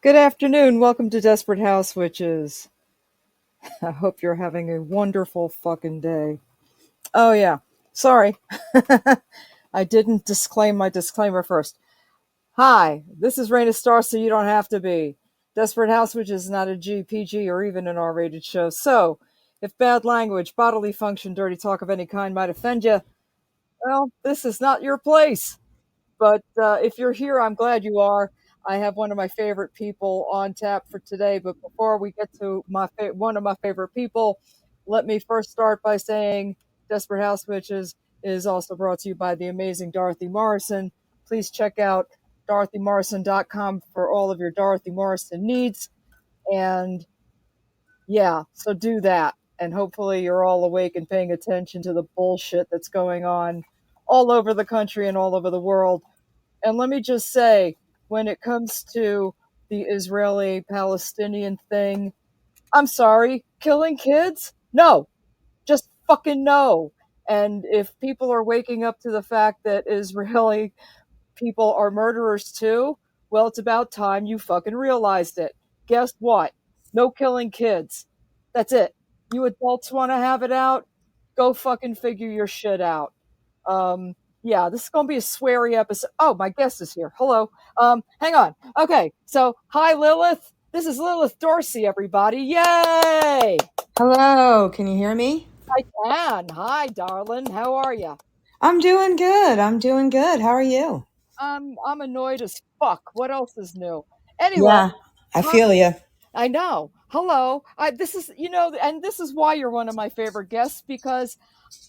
Good afternoon. Welcome to Desperate House Witches. I hope you're having a wonderful fucking day. Oh, yeah. Sorry. I didn't disclaim my disclaimer first. Hi, this is Raina Star, so you don't have to be. Desperate House Witches is not a GPG or even an R rated show. So, if bad language, bodily function, dirty talk of any kind might offend you, well, this is not your place. But if you're here, I'm glad you are. I have one of my favorite people on tap for today. But before we get to one of my favorite people, let me first start by saying Desperate House Witches is also brought to you by the amazing Dorothy Morrison. Please check out DorothyMorrison.com for all of your Dorothy Morrison needs. And yeah, so do that. And hopefully you're all awake and paying attention to the bullshit that's going on all over the country and all over the world. And let me just say, when it comes to the Israeli Palestinian thing, I'm sorry, killing kids? No, just fucking no. And if people are waking up to the fact that Israeli people are murderers too, well, it's about time you fucking realized it. Guess what? No killing kids. That's it. You adults want to have it out? Go fucking figure your shit out. Um, yeah, this is going to be a sweary episode. Oh, my guest is here. Hello. Hang on. Okay, so hi, Lilith. This is Lilith Dorsey, everybody. Yay! Hello, can you hear me? I can. Hi, darling. How are you? I'm doing good. I'm doing good. How are you? I'm annoyed as fuck. What else is new? Anyway, Yeah, I hi. feel you. I know. Hello. This is, and this is why you're one of my favorite guests because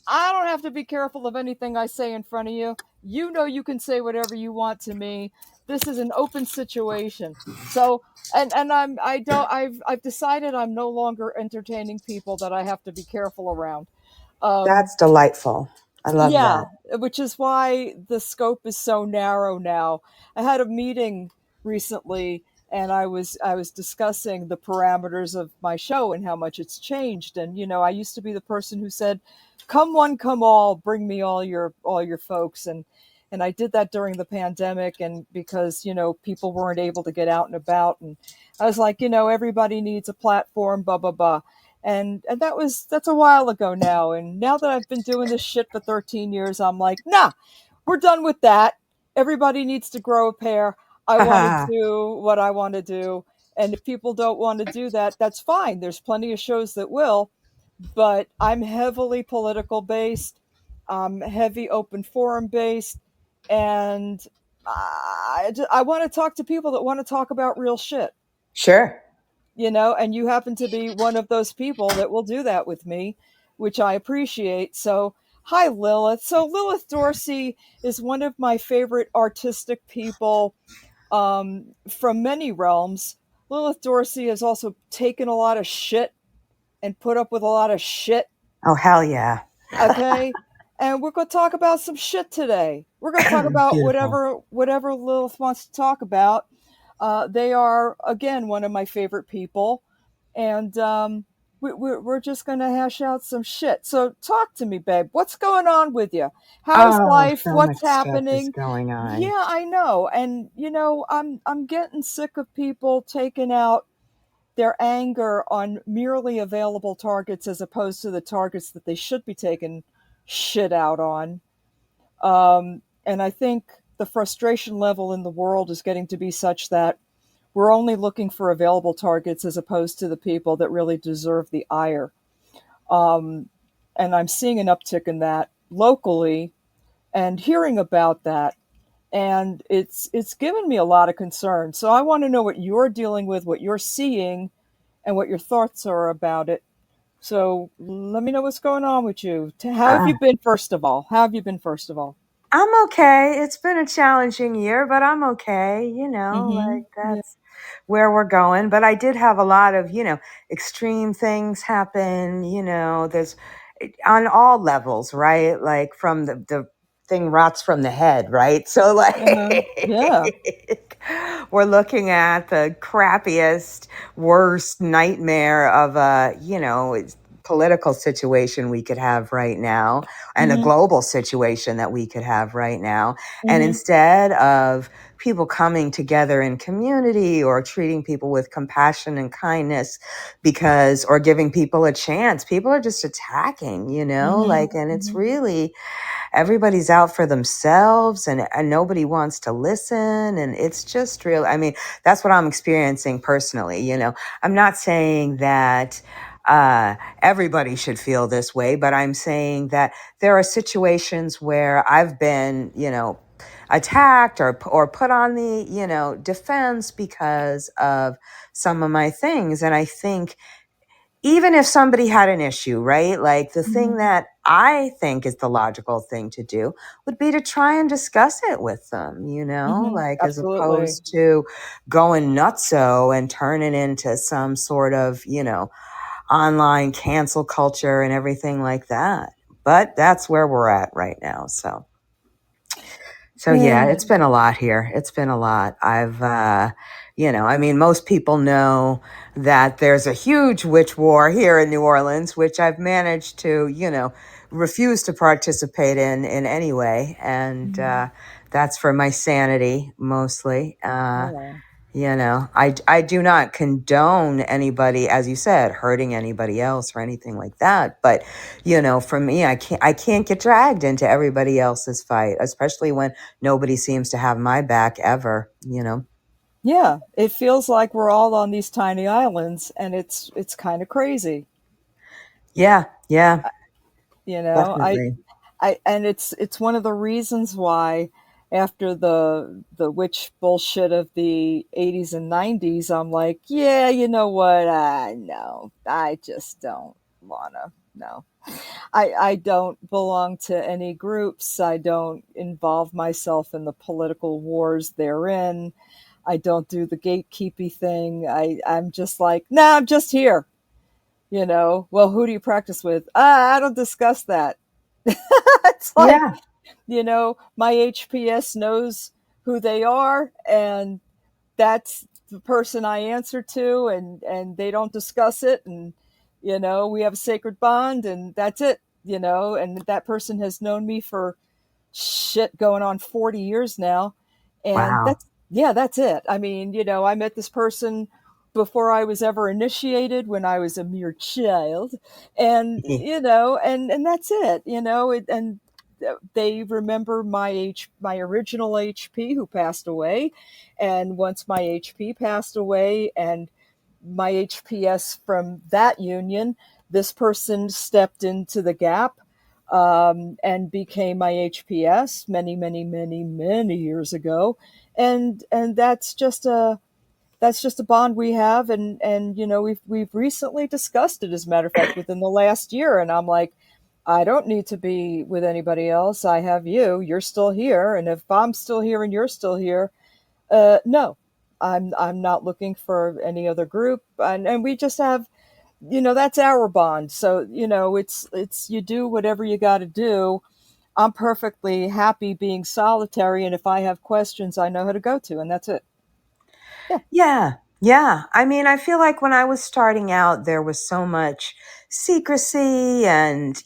I don't have to be careful of anything I say in front of you. You know, you can say whatever you want to me. This is an open situation. So, and I've decided I'm no longer entertaining people that I have to be careful around. Um, That's delightful. I love yeah, that. which is why the scope is so narrow now. I had a meeting recently and I was discussing the parameters of my show and how much it's changed. And I used to be the person who said, "Come one, come all, bring me all your folks." And I did that during the pandemic and because, people weren't able to get out and about, and I was like, everybody needs a platform, blah blah blah. And that's a while ago now. And now that I've been doing this shit for 13 years, I'm like, nah, we're done with that. Everybody needs to grow a pair. I want to Haha. do what I want to do. And if people don't want to do that, that's fine. There's plenty of shows that will, but I'm heavily political based, heavy open forum based, and I want to talk to people that want to talk about real shit, Sure. and you happen to be one of those people that will do that with me, which I appreciate. So, hi, Lilith. So, Lilith Dorsey is one of my favorite artistic people from many realms. Lilith Dorsey has also taken a lot of shit and put up with a lot of shit. Oh, hell yeah. Okay. And we're going to talk about some shit today. We're going to talk about Beautiful. whatever Lilith wants to talk about. They are, again, one of my favorite people. And we're just going to hash out some shit. So talk to me, babe. What's going on with you? How's Oh, life? so What's much stuff is happening? going on. Yeah, I know. And, I'm getting sick of people taking out their anger on merely available targets as opposed to the targets that they should be taking shit out on. And I think the frustration level in the world is getting to be such that we're only looking for available targets as opposed to the people that really deserve the ire. Um, and I'm seeing an uptick in that locally and hearing about that. And it's given me a lot of concern. So I want to know what you're dealing with, what you're seeing, and what your thoughts are about it. So let me know what's going on with you. How have Uh, you been, first of all? How have you been, first of all? I'm okay. It's been a challenging year, but I'm okay. Mm-hmm. Like Yeah. that's where we're going. But I did have a lot of, extreme things happen. There's on all levels, right? Like from the thing rots from the head, right? So Uh-huh. Yeah. we're looking at the crappiest, worst nightmare of a, political situation we could have right now and a Mm-hmm. global situation that we could have right now. And Mm-hmm. instead of people coming together in community or treating people with compassion and kindness because, or giving people a chance, people are just attacking, Mm-hmm. like, and it's Mm-hmm. really, everybody's out for themselves and nobody wants to listen. And it's just real. I mean, that's what I'm experiencing personally. I'm not saying that everybody should feel this way, but I'm saying that there are situations where I've been, attacked or put on the, defense because of some of my things. And I think even if somebody had an issue, right? Like the thing Mm-hmm. that I think is the logical thing to do would be to try and discuss it with them, Mm-hmm. like as Absolutely. opposed to going nutso and turning into some sort of, online cancel culture and everything like that. But that's where we're at right now. So yeah, it's been a lot here. It's been a lot. I mean, most people know that there's a huge witch war here in New Orleans, which I've managed to, refuse to participate in any way. And, Mm-hmm. that's for my sanity mostly. Yeah. I do not condone anybody, as you said, hurting anybody else or anything like that. But, for me, I can't get dragged into everybody else's fight, especially when nobody seems to have my back ever, Yeah, it feels like we're all on these tiny islands, and it's kind of crazy. Yeah, yeah, You know, definitely. and it's one of the reasons why after the witch bullshit of the 80s and 90s, I'm like, yeah, you know what? No, I just don't wanna. No, I don't belong to any groups. I don't involve myself in the political wars therein. I don't do the gatekeepy thing. I'm just like, nah, I'm just here. Well, who do you practice with? I don't discuss that. It's like, Yeah, my HPS knows who they are, and that's the person I answer to, and they don't discuss it, and we have a sacred bond, and that's it. And that person has known me for shit going on 40 years now, and wow. that's it. I mean, I met this person before I was ever initiated, when I was a mere child, and and that's it. And they remember my original HP who passed away, and once my HP passed away, and my HPS from that union, this person stepped into the gap, and became my HPS many, many, many, many years ago, and that's just a bond we have, and we've recently discussed it, as a matter of fact, within the last year, and I'm like, I don't need to be with anybody else. I have you. You're still here, and if I'm still here and you're still here, no, I'm not looking for any other group, and we just have, that's our bond. So it's you do whatever you got to do. I'm perfectly happy being solitary, and if I have questions, I know who to go to, and that's it. Yeah. Yeah. Yeah. I mean, I feel like when I was starting out, there was so much secrecy and,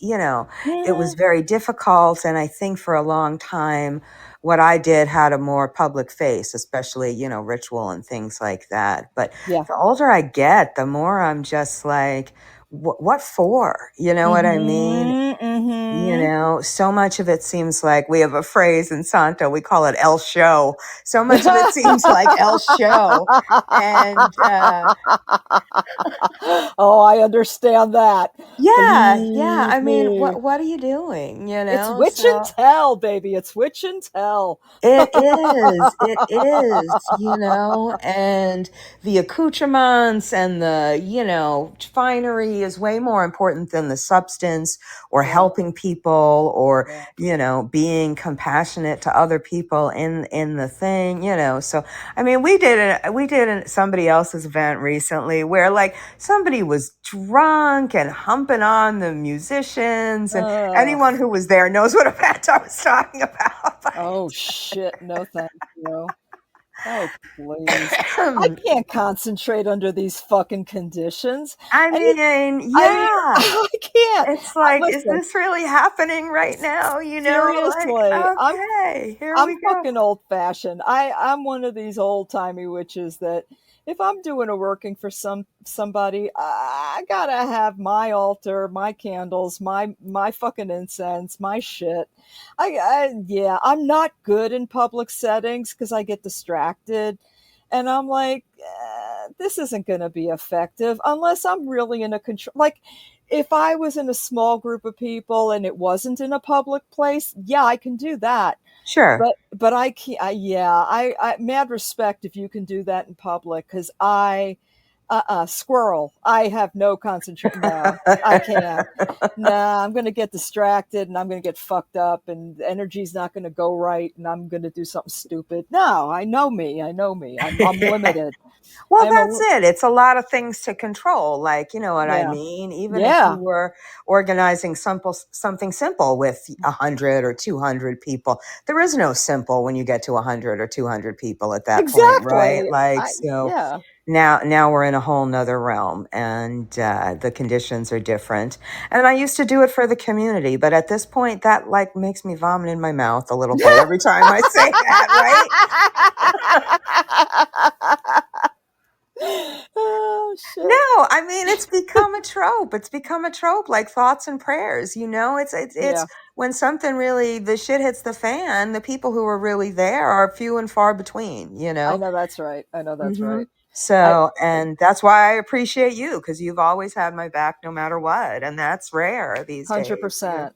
it was Mm-hmm. very difficult. And I think for a long time, what I did had a more public face, especially, ritual and things like that. But Yeah. the older I get, the more I'm just like, what for? You know what I mean? Mm-hmm. Mm-hmm. So much of it seems like we have a phrase in Santo, we call it El Show. So much of it seems like El Show. And Oh, I understand that. yeah, yeah. I Believe mean, me. what are you doing? It's witch and So tell, baby. It's witch and tell. it is, and the accoutrements and the, finery is way more important than the substance or Yeah. helping people or, Yeah. being compassionate to other people in the thing, So, I mean, we did somebody else's event recently where like somebody was drunk and humping on the musicians, and anyone Ugh. who was there knows what event I was talking about. Oh shit. No, thank you. Oh, please. I can't concentrate under these fucking conditions. I And it, mean, I mean, yeah. I can't. It's like, is Listen, this really happening right now? You know, like, seriously, okay, here I'm we go. fucking old fashioned. I'm one of these old timey witches that if I'm doing a working for somebody, I gotta have my altar, my candles, my fucking incense, my shit. Yeah, I'm not good in public settings because I get distracted, and I'm like, this isn't gonna be effective unless I'm really in a control. Like, if I was in a small group of people and it wasn't in a public place, yeah, I can do that. Sure. But I can't. I mad respect if you can do that in public because squirrel. I have no concentration. No, I can't. Nah, I'm gonna get distracted and I'm gonna get fucked up and the energy's not gonna go right and I'm gonna do something stupid. No, I know me. I know me. I'm limited. Well, I'm that's a it. It's a lot of things to control. Like, you know what I yeah, mean? Even if you yeah, were organizing something simple with 100 or 200 people, there is no simple when you get to 100 or 200 people at that point, right? exactly. Like, I so yeah. now we're in a whole nother realm, and the conditions are different. And I used to do it for the community, but at this point, that like makes me vomit in my mouth a little bit every time I say that, right? Oh No, shit. I mean it's become a trope. It's become a trope, like thoughts and prayers. You know, it's Yeah, when something really the shit hits the fan. The people who are really there are few and far between. You I know. know that's right. I know that's Hmm. right. I So, and that's why I appreciate you because you've always had my back no matter what, and that's rare these days. So, 100%.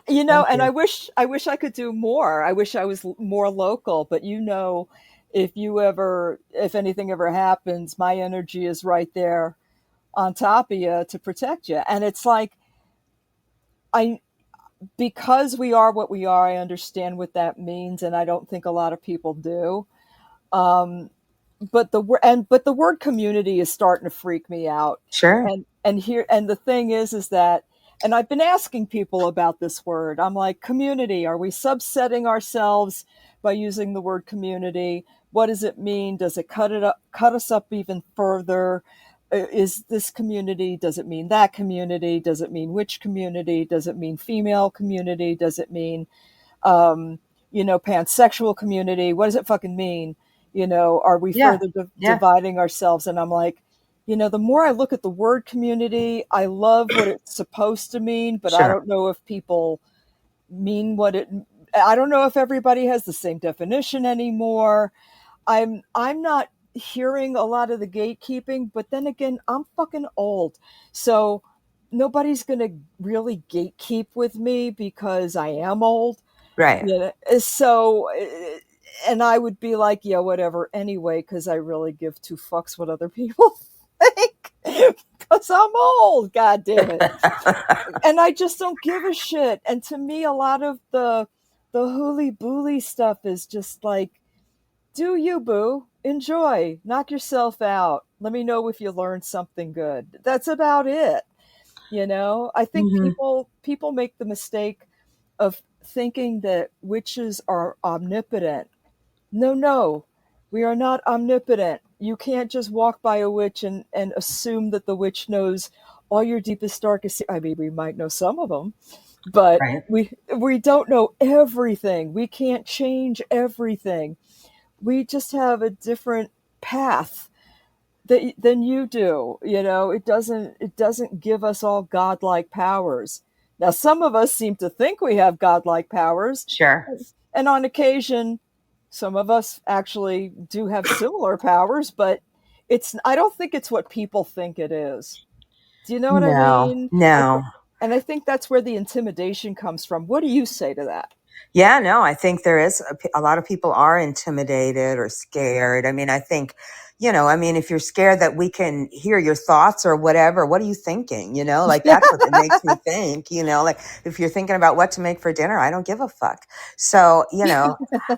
You know, thank and you. I wish I could do more. I wish I was more local, but you know, if anything ever happens, my energy is right there on top of you to protect you. And it's like I because we are what we are, I understand what that means and I don't think a lot of people do. Um but the word community is starting to freak me out. Sure. And the thing is that and I've been asking people about this word. I'm like, community, are we subsetting ourselves by using the word community? What does it mean? Does it cut us up even further? Is this community? Does it mean that community? Does it mean which community? Does it mean female community? Does it mean um, pansexual community? What does it fucking mean? Are we Yeah. further Yeah. dividing ourselves? And I'm like, the more I look at the word community, I love what it's supposed to mean, but I Sure. don't know if people mean I don't know if everybody has the same definition anymore. I'm not hearing a lot of the gatekeeping, but then again, I'm fucking old. So nobody's going to really gatekeep with me because I am old. Right. Yeah. So, and I would be like, yeah, whatever, anyway, because I really give two fucks what other people think. Because I'm old, god damn it. And I just don't give a shit. And to me, a lot of the hooly booly stuff is just like, do you, boo? Enjoy. Knock yourself out. Let me know if you learned something good. That's about it. I think Hmm. people make the mistake of thinking that witches are omnipotent. No, no, we are not omnipotent. You can't just walk by a witch and assume that the witch knows all your deepest, darkest. I mean, we might know some of them, but Right. we don't know everything. We can't change everything. We just have a different path than you do. It doesn't give us all godlike powers. Now some of us seem to think we have godlike powers, Sure. and on occasion some of us actually do have similar powers, but I don't think it's what people think it is. Do you know what I No. mean? No. And I think that's where the intimidation comes from. What do you say to that? Yeah, no, I think there is a lot of people are intimidated or scared. I mean, I think, I mean, if you're scared that we can hear your thoughts or whatever, what are you thinking? Like that's what it makes me think, like if you're thinking about what to make for dinner, I don't give a fuck. So,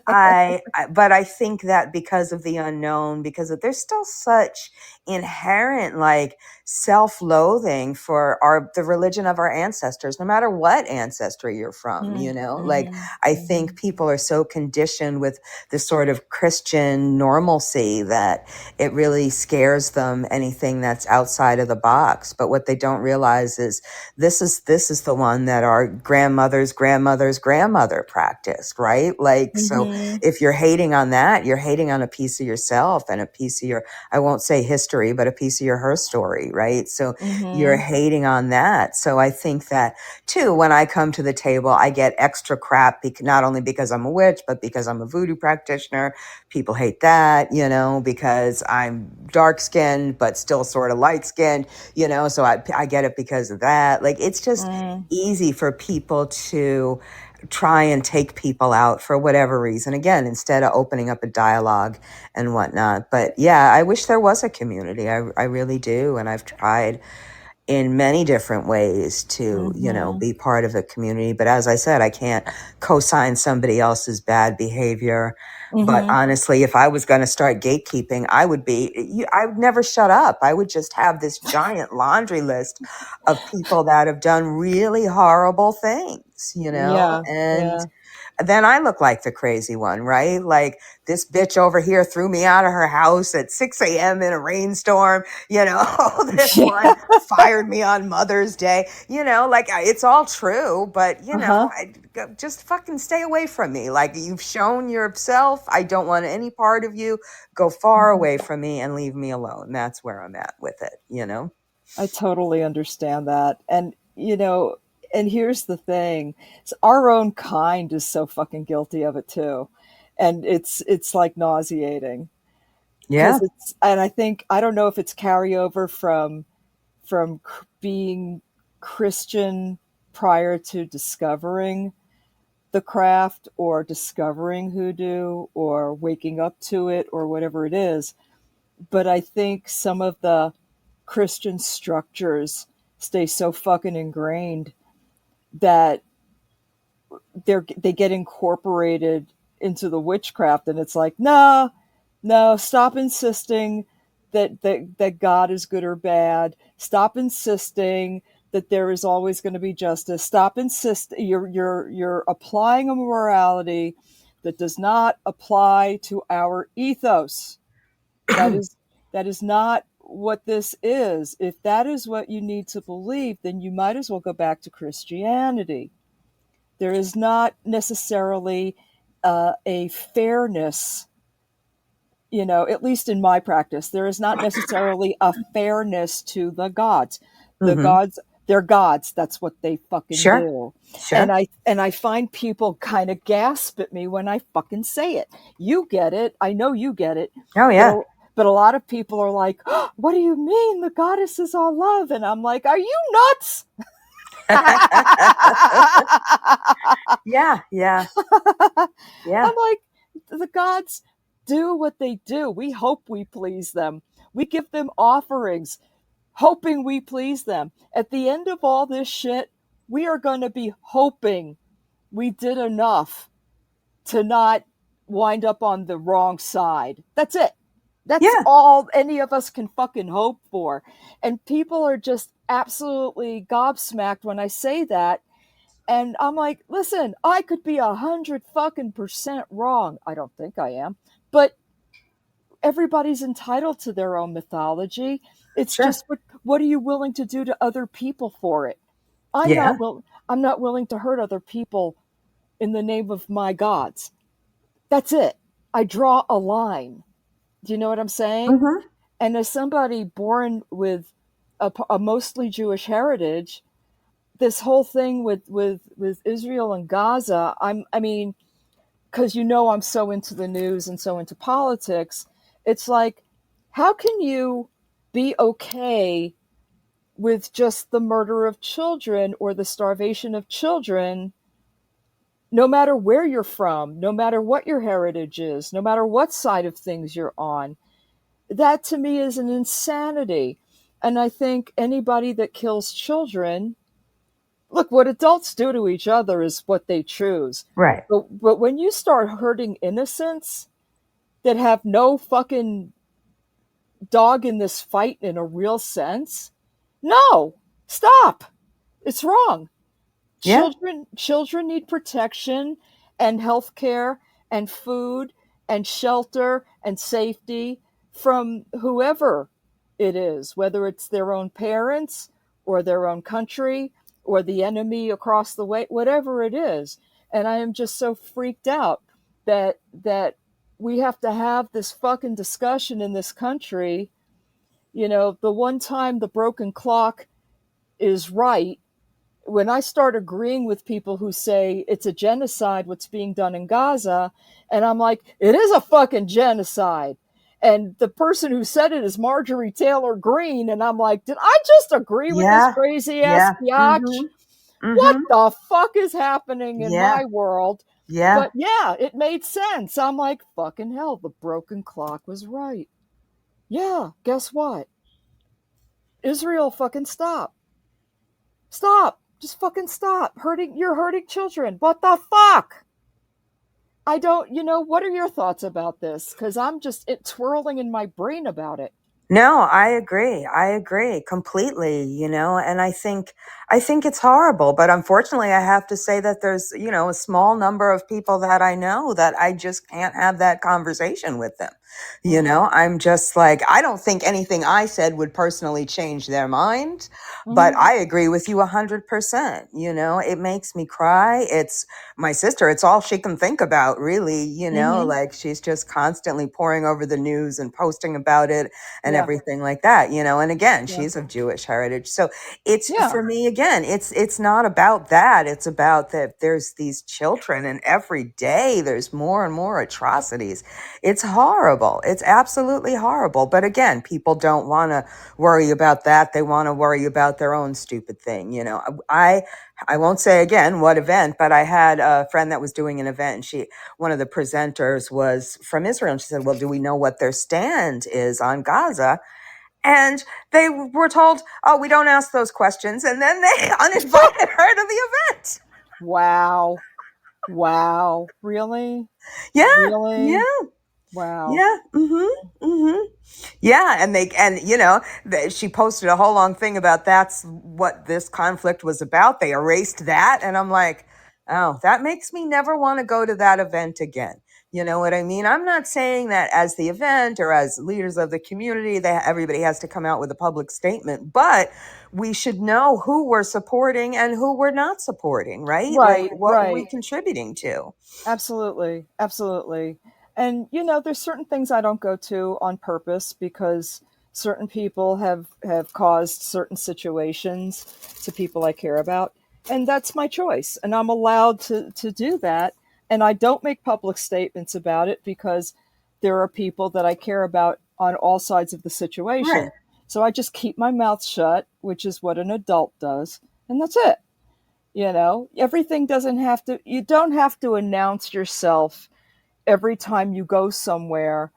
but I think that because of the unknown, there's still such inherent like self-loathing for the religion of our ancestors, no matter what ancestry you're from, like Mhm. I think Mhm. people are so conditioned with this sort of Christian normalcy that it really scares them, anything that's outside of the box. But what they don't realize is this is the one that our grandmother's grandmother practiced, right? Like, so Mhm. if you're hating on that, you're hating on a piece of yourself and a piece of your, I won't say history, but a piece of her story, right? So you're Mhm. hating on that. So I think that too, when I come to the table, I get extra crap, not only because I'm a witch, but because I'm a voodoo practitioner. People hate that, because I'm dark skinned, but still sort of light skinned, so I get it because of that. Like, it's just Mhm. easy for people to try and take people out for whatever reason, again, instead of opening up a dialogue and whatnot. But yeah, I wish there was a community. I really do. And I've tried in many different ways to, Mhm. be part of a community. But as I said, I can't co-sign somebody else's bad behavior. But Mhm. honestly, if I was going to start gatekeeping, I would never shut up. I would just have this giant laundry list of people that have done really horrible things, Yeah. and Yeah. then I look like the crazy one, right? Like, this bitch over here threw me out of her house at 6 a.m. in a rainstorm. This one Yeah. fired me on Mother's Day. Like, it's all true, but Uh-huh. just fucking stay away from me. Like, you've shown yourself. I don't want any part of you. Go far Mhm. away from me and leave me alone. That's where I'm at with it. I totally understand that. And, and here's the thing. Our own kind is so fucking guilty of it too. And it's like nauseating Yeah. because and I think, I don't know if it's carryover from being Christian prior to discovering the craft or discovering hoodoo or waking up to it or whatever it is. But I think some of the Christian structures stay so fucking ingrained that they get incorporated into the witchcraft, and it's like, no, no, stop insisting that God is good or bad. Stop insisting that there is always going to be justice. Stop insisting you're applying a morality that does not apply to our ethos. That is that is not what this is. If that is what you need to believe, then you might as well go back to Christianity. There is not necessarily a fairness, at least in my practice, there is not necessarily a fairness to the gods. The Mm-hmm. gods, they're gods. That's what they fucking Sure. do. And Sure. I find people kind of gasp at me when I fucking say it. You get it. I know you get it. Oh, But yeah. but a lot of people are like, oh, "What do you mean the goddess is all love?" And I'm like, "Are you nuts?" Yeah. Yeah. I'm Yeah. like, the gods do what they do. We hope we please them. We give them offerings, hoping we please them. At the end of all this shit, we are going to be hoping we did enough to not wind up on the wrong side. That's it. That's Yeah. all any of us can fucking hope for. And people are just absolutely gobsmacked when I say that, and I'm like, listen, I could be 100 fucking% wrong. I don't think I am, but everybody's entitled to their own mythology. It's Sure. just what are you willing to do to other people for it? I'm Yeah. not will I'm not willing to hurt other people in the name of my gods. That's it. I draw a line. Do you know what I'm saying? Mm-hmm. And as somebody born with a mostly Jewish heritage, this whole thing with Israel and Gaza, I mean, because I'm so into the news and so into politics, it's like, how can you be okay with just the murder of children or the starvation of children, no matter where you're from, no matter what your heritage is, no matter what side of things you're on? that to me is an insanity. And I think anybody that kills children, look, what adults do to each other is what they choose. Right. But when you start hurting innocents that have no fucking dog in this fight in a real sense, no, stop. It's wrong. Yeah. Children need protection and health care and food and shelter and safety from whoever it is, whether it's their own parents or their own country or the enemy across the way, whatever it is. And I am just so freaked out that we have to have this fucking discussion in this country. The one time the broken clock is right, when I start agreeing with people who say it's a genocide what's being done in Gaza, and I'm like, it is a fucking genocide. And the person who said it is Marjorie Taylor Greene, and I'm like, did I just agree with this Yeah. crazy ass Yeah. biatch? Mhm. What Mhm. the fuck is happening in Yeah. my world? Yeah. But yeah, it made sense. I'm like, fucking hell, the broken clock was right. Yeah, guess what? Israel, fucking stop. Stop. Just fucking stop. You're hurting children. What the fuck? I don't, what are your thoughts about this? Because I'm just twirling in my brain about it. No, I agree. I agree completely, and I think it's horrible, but unfortunately I have to say that there's, a small number of people that I know that I just can't have that conversation with them. Mm-hmm. I'm just like, I don't think anything I said would personally change their mind, but Mm-hmm. I agree with you 100%. It makes me cry. It's my sister, it's all she can think about, really, Mm-hmm. like she's just constantly poring over the news and posting about it and Yeah. everything like that, and again, Yeah. she's of Jewish heritage. So it's, Yeah. for me, again, it's not about that. It's about that there's these children, and every day there's more and more atrocities. It's horrible. It's absolutely horrible. But again, people don't want to worry about that. They want to worry about their own stupid thing. I won't say again what event, but I had a friend that was doing an event, and one of the presenters was from Israel. And she said, well, do we know what their stand is on Gaza? And they were told, oh, we don't ask those questions. And then they uninvited her to the event. Wow. Wow. Really? Yeah. Really? Yeah. Wow. Yeah. Mm-hmm. Mm-hmm. Yeah, she posted a whole long thing about that's what this conflict was about. They erased that, and I'm like, oh, that makes me never want to go to that event again. You know what I mean? I'm not saying that as the event or as leaders of the community that everybody has to come out with a public statement, but we should know who we're supporting and who we're not supporting, right? Like, Right. what are we Right. contributing to? Absolutely. Absolutely. And there's certain things I don't go to on purpose because certain people have caused certain situations to people I care about, and that's my choice, and I'm allowed to do that. And I don't make public statements about it because there are people that I care about on all sides of the Right. situation. So I just keep my mouth shut, which is what an adult does, and that's it. Everything doesn't have to, you don't have to announce yourself every time you go somewhere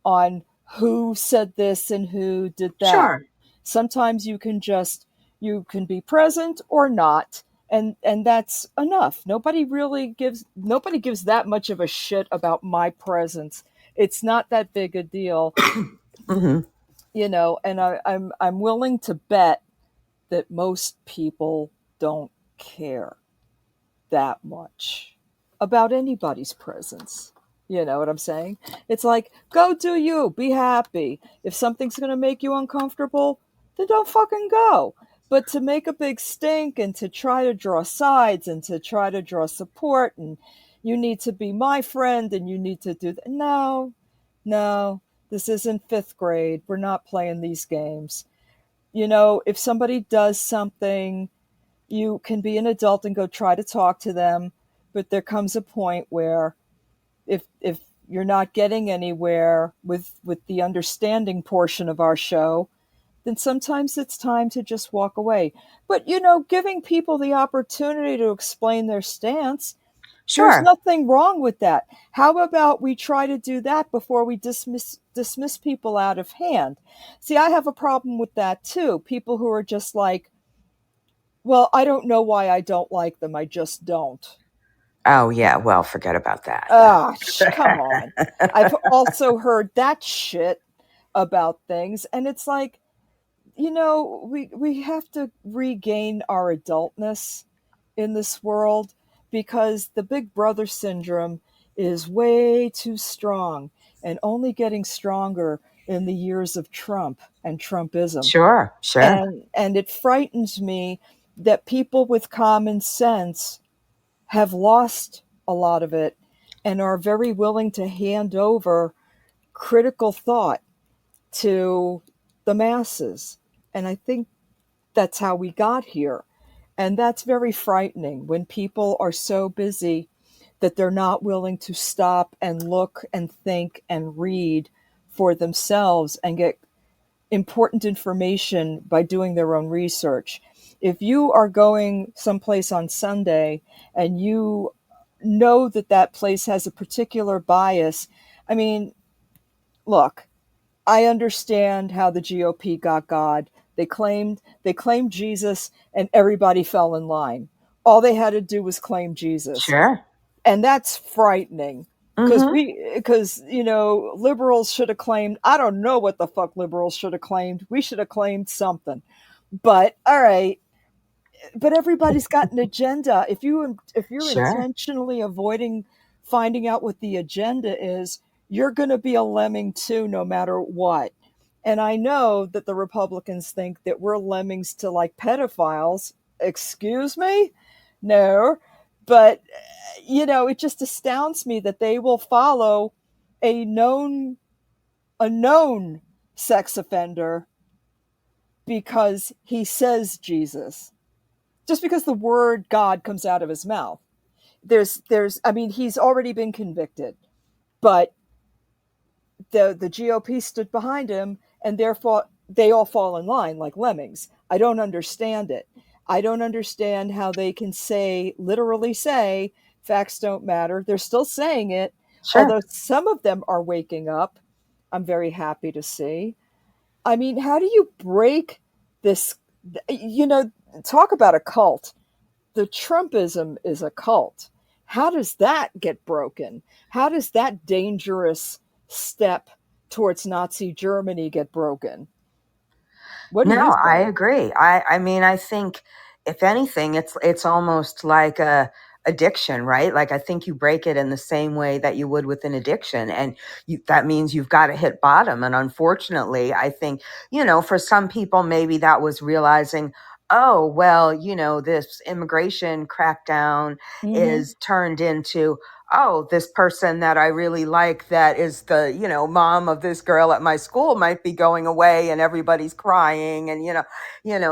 on who said this and who did that. Sure. Sometimes you can be present or not, and that's enough. Nobody gives that much of a shit about my presence. It's not that big a deal, Mm-hmm. and I'm willing to bet that most people don't care that much about anybody's presence. You know what I'm saying? It's like, go do you, be happy. If something's going to make you uncomfortable, then don't fucking go. But to make a big stink and to try to draw sides and to try to draw support, and you need to be my friend and you need to do that. No, no, this isn't fifth grade. We're not playing these games. If somebody does something, you can be an adult and go try to talk to them, but there comes a point where if you're not getting anywhere with the understanding portion of our show, then sometimes it's time to just walk away. But giving people the opportunity to explain their stance, There's Sure. nothing wrong with that. How about we try to do that before we dismiss people out of hand? See, I have a problem with that too. People who are just like, well, I don't know why I don't like them. I just don't. Oh, yeah. Well, forget about that. Ah, come on. I've also heard that shit about things, and it's like, we have to regain our adultness in this world, because the big brother syndrome is way too strong and only getting stronger in the years of Trump and Trumpism. Sure, sure, And it frightens me that people with common sense have lost a lot of it and are very willing to hand over critical thought to the masses. And I think that's how we got here. And that's very frightening when people are so busy that they're not willing to stop and look and think and read for themselves and get important information by doing their own research. If you are going someplace on Sunday and you know that that place has a particular bias, I mean, look, I understand how the GOP got God. They claimed Jesus and everybody fell in line. All they had to do was claim Jesus. sure. And that's frightening, because Mm-hmm. liberals should have claimed, I don't know what the fuck liberals should have claimed. We should have claimed something. But all right, but everybody's got an agenda. If you're Sure, intentionally avoiding finding out what the agenda is, you're going to be a lemming too, no matter what. And I know that the Republicans think that we're lemmings to like pedophiles. Excuse me? No. But it just astounds me that they will follow a known sex offender because he says Jesus, just because the word God comes out of his mouth. I mean, he's already been convicted, but the GOP stood behind him, and therefore they all fall in line like lemmings. I don't understand it. I don't understand how they can literally say, facts don't matter. They're still saying it, sure. although some of them are waking up. I'm very happy to see. I mean, how do you break this? You know, talk about a cult. The Trumpism is a cult. How does that get broken? How does that dangerous step towards Nazi Germany get broken? What do No, you I think? agree. I mean, I think if anything, it's almost like a addiction, right? Like I think you break it in the same way that you would with an addiction, and that means you've got to hit bottom. And unfortunately, I think for some people, maybe that was realizing, oh, well, this immigration crackdown Mm-hmm. is turned into, oh, this person that I really like, that is the, mom of this girl at my school, might be going away and everybody's crying. And,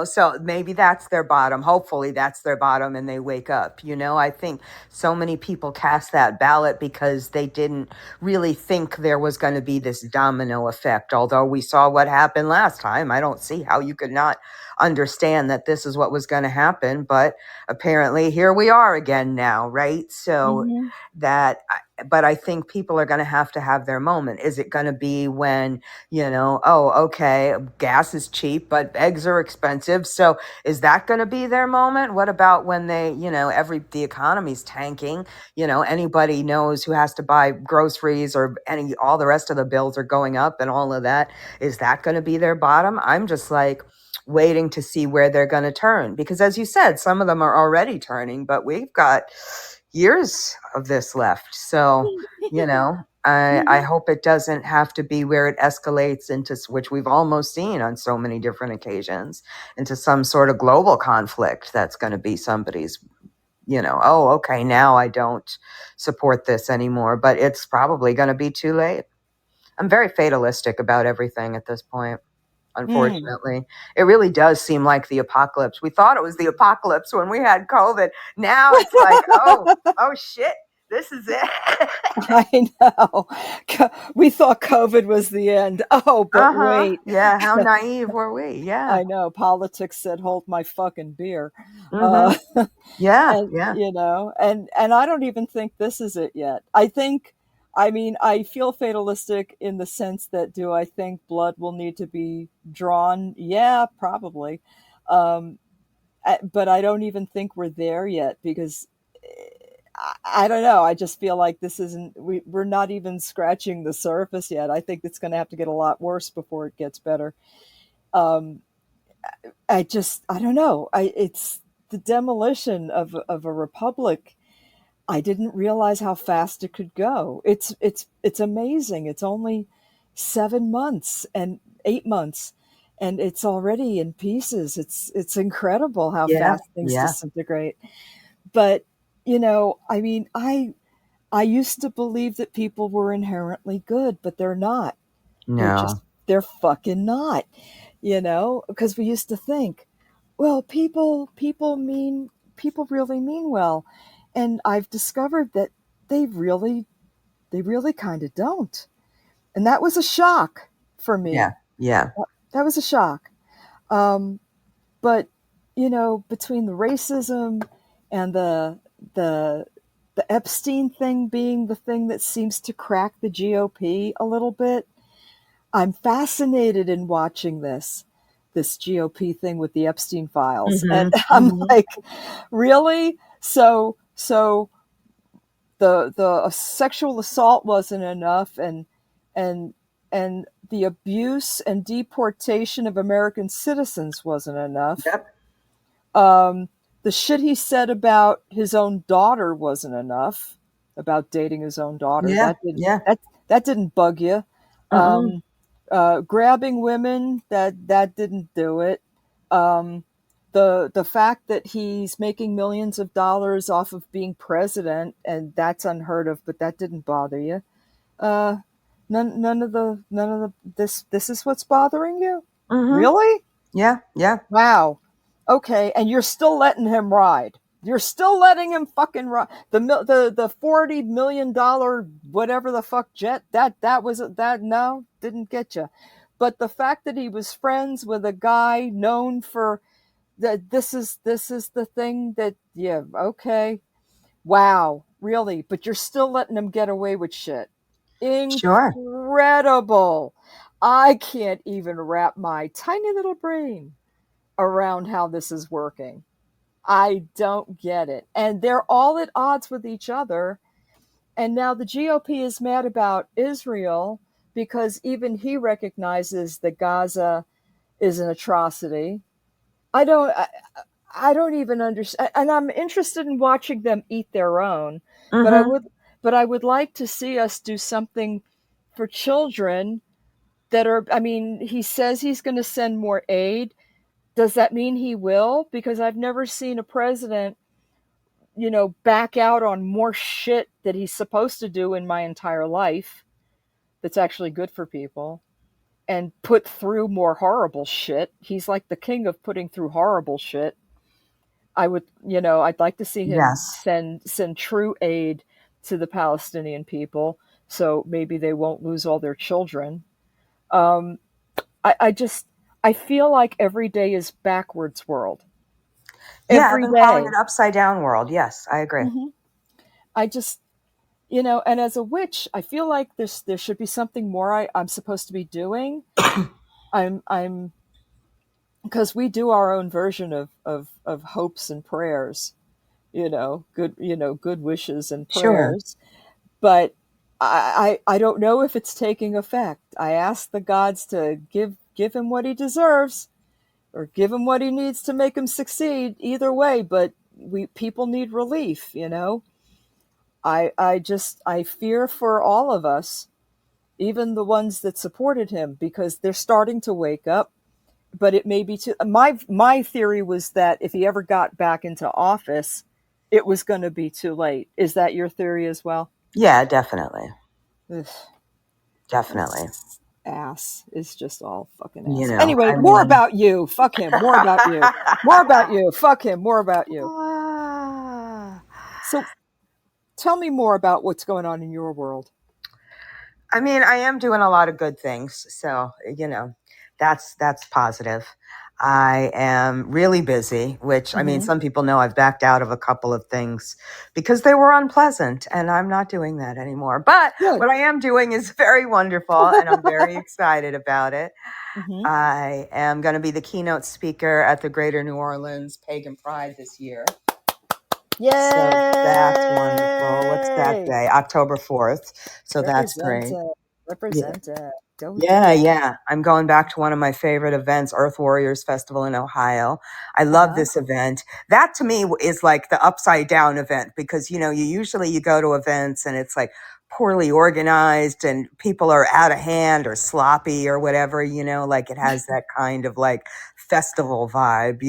so maybe that's their bottom. Hopefully that's their bottom and they wake up. I think so many people cast that ballot because they didn't really think there was going to be this domino effect. Although we saw what happened last time, I don't see how you could not understand that this is what was going to happen. But apparently here we are again now, right? So Mm-hmm. that but I think people are going to have their moment. Is it going to be when, oh, okay, gas is cheap, but eggs are expensive. So is that going to be their moment? What about when they, the economy's tanking, anybody knows who has to buy groceries or all the rest of the bills are going up and all of that. Is that going to be their bottom? I'm just like waiting to see where they're going to turn, because as you said, some of them are already turning, but we've got years of this left. So, I Mm-hmm. hope it doesn't have to be where it escalates into, which we've almost seen on so many different occasions, into some sort of global conflict that's going to be somebody's, oh, okay, now I don't support this anymore, but it's probably going to be too late. I'm very fatalistic about everything at this point. Mm. Unfortunately, it really does seem like the apocalypse. We thought it was the apocalypse when we had COVID. Now it's like, oh shit, This is it. I know. We thought COVID was the end. Oh, but Uh-huh. wait. Yeah, how naive were we? Yeah. I know. Politics said, "Hold my fucking beer," Mm-hmm. Yeah, and yeah. and I don't even think this is it yet. I mean, I feel fatalistic in the sense that do I think blood will need to be drawn? Yeah, probably. Um, but I don't even think we're there yet because I don't know. I just feel like this isn't, we're not even scratching the surface yet. I think it's going to have to get a lot worse before it gets better. Um, I don't know. It's the demolition of a republic. I didn't realize how fast it could go. It's amazing. It's only 7 months and 8 months, and it's already in pieces. It's incredible how Yeah, fast things yeah. disintegrate. But I mean, I used to believe that people were inherently good, but they're not. No. They're fucking not. Because we used to think, well, people really mean well, and I've discovered that they really they really kind of don't, and that was a shock for Yeah, me. yeah. That was a shock. Um, but between the racism and the the Epstein thing being the thing that seems to crack the GOP a little bit, I'm fascinated in watching this GOP thing with the Epstein files, and Mm-hmm. I'm Mm-hmm. like, really? So the sexual assault wasn't enough, and and the abuse and deportation of American citizens wasn't enough. Yep. Um, the shit he said about his own daughter wasn't enough. About dating his own daughter, Yeah, yeah. that didn't bug you. Mm-mm. Um, grabbing women, that didn't do it. Um, the fact that he's making millions of dollars off of being president, and that's unheard of, but that didn't bother you. Uh, none of the this is what's bothering you, Mm-hmm. really? Yeah, yeah. Wow. Okay, and you're still letting him ride. You're still letting him fucking ride the $40 million whatever the fuck jet. That was that no didn't get you, but the fact that he was friends with a guy known for that, this is the thing that, yeah, okay, wow, really, but you're still letting him get away with shit. Sure. Incredible. I can't even wrap my tiny little brain around how this is working. I don't get it. And they're all at odds with each other. And now the GOP is mad about Israel because even he recognizes that Gaza is an atrocity. I don't I, I don't even understand, and I'm interested in watching them eat their own, but Mm-hmm. I would like to see us do something for children that are, I mean, he says he's going to send more aid. Does that mean he will? Because I've never seen a president, back out on more shit that he's supposed to do in my entire life that's actually good for people and put through more horrible shit. He's like the king of putting through horrible shit. I'd like to see him Yes. send true aid to the Palestinian people so maybe they won't lose all their children. Um, I just I feel like every day is backwards world. Yeah, I've Every been calling it day. upside down world. Yes, I agree. Hmm. I just, and as a witch, I feel like there should be something more I'm supposed to be doing. I'm because we do our own version of hopes and prayers, good wishes and Sure. prayers. But I don't know if it's taking effect. I ask the gods to give him what he deserves or give him what he needs to make him succeed. Either way, but we people need relief. I fear for all of us, even the ones that supported him, because they're starting to wake up. But it may be too. My theory was that if he ever got back into office, it was going to be too late. Is that your theory as well? Yeah, definitely. Ugh, Definitely. this ass is just all fucking You ass. know, Anyway, I more mean, about you. Fuck him. More about you. More about you. Fuck him. More about you. Ah. So tell me more about what's going on in your world. I mean, I am doing a lot of good things, so that's positive. I am really busy, which I mean, Mm-hmm. some people know I've backed out of a couple of things because they were unpleasant, and I'm not doing that anymore. But Good. what I am doing is very wonderful, and I'm very excited about it. Mm-hmm. I am going to be the keynote speaker at the Greater New Orleans Pagan Pride this year. So that's wonderful. What's that Yay! day? October 4th. So that's great. Represented. Yeah. Represented. Go Yeah, team. yeah. I'm going back to one of my favorite events, Earth Warriors Festival in Ohio. I love Uh-huh. this event. That to me is like the upside down event because you go to events and it's like poorly organized and people are out of hand or sloppy or whatever, like it has that kind of like festival vibe.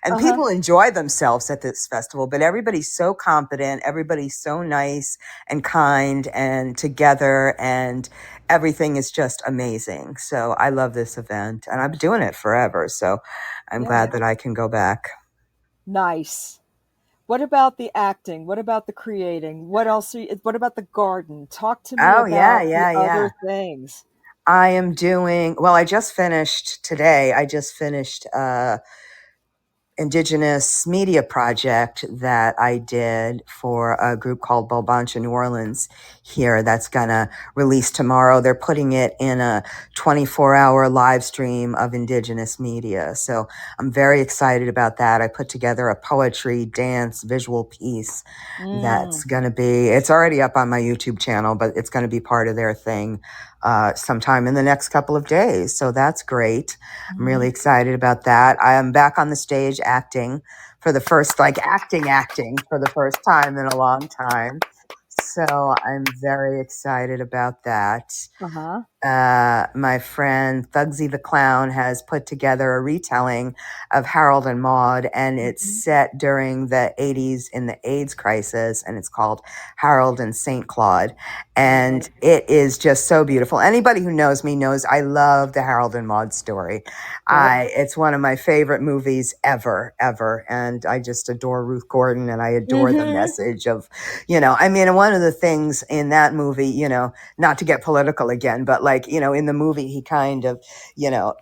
And Uh-huh. people enjoy themselves at this festival, but everybody's so competent, everybody's so nice and kind and together, and everything is just amazing. So I love this event and I've been doing it forever. So I'm Yeah. glad that I can go back. Nice. What about the acting? What about the creating? What else? What about the garden? Talk to me Oh, yeah, about the yeah, other yeah. things. I am doing, well, I just finished today. I just finished Indigenous media project that I did for a group called Bulbancha New Orleans here that's going to release tomorrow. They're putting it in a 24-hour live stream of Indigenous media. So I'm very excited about that. I put together a poetry, dance, visual piece that's Mm. going to be, it's already up on my YouTube channel, but it's going to be part of their thing sometime in the next couple of days. So that's great. I'm Mm-hmm. really excited about that. I am back on the stage acting for the first, like acting for the first time in a long time. So I'm very excited about that. Uh-huh. My friend Thugsy the Clown has put together a retelling of Harold and Maude, and it's Mm-hmm. set during the 80s in the AIDS crisis, and it's called Harold and St. Claude. Right. And it is just so beautiful. Anybody who knows me knows I love the Harold and Maude story. Yep. It's one of my favorite movies ever, ever. And I just adore Ruth Gordon, and I adore the Mm-hmm. message of, I mean, one of the things in that movie, not to get political again, but like, in the movie, he kind of,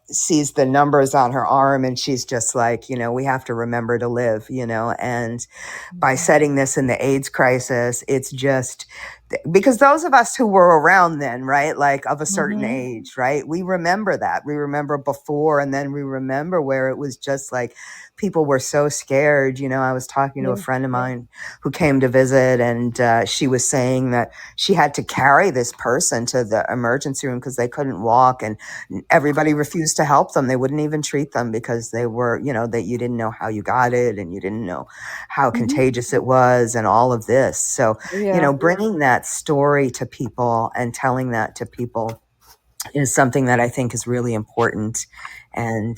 sees the numbers on her arm and she's just like, we have to remember to live, and by Mm-hmm. setting this in the AIDS crisis, it's just because those of us who were around then, right, like of a certain Mm-hmm. age, right, we remember that. We remember before, and then we remember where it was just like people were so scared. I was talking to a Yeah. friend of mine who came to visit, and she was saying that she had to carry this person to the emergency room because they couldn't walk, and everybody refused to help them. They wouldn't even treat them because they were, that you didn't know how you got it and you didn't know how Mm-hmm. contagious it was and all of this. So, Yeah. bringing that story to people and telling that to people is something that I think is really important. And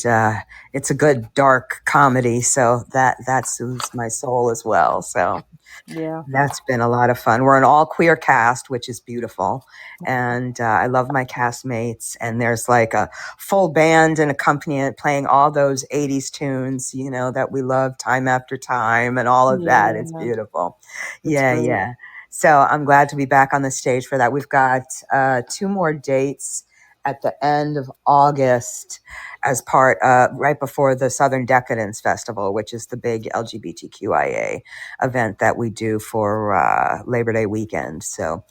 it's a good dark comedy, so that soothes my soul as well. So Yeah. that's been a lot of fun. We're an all queer cast, which is beautiful. And I love my castmates. And there's like a full band and accompaniment playing all those 80s tunes, that we love time after time and all of that. It's Yeah. beautiful. That's Yeah, great. yeah. So I'm glad to be back on the stage for that. We've got two more dates at the end of August as part right before the Southern Decadence Festival, which is the big LGBTQIA event that we do for Labor Day weekend. So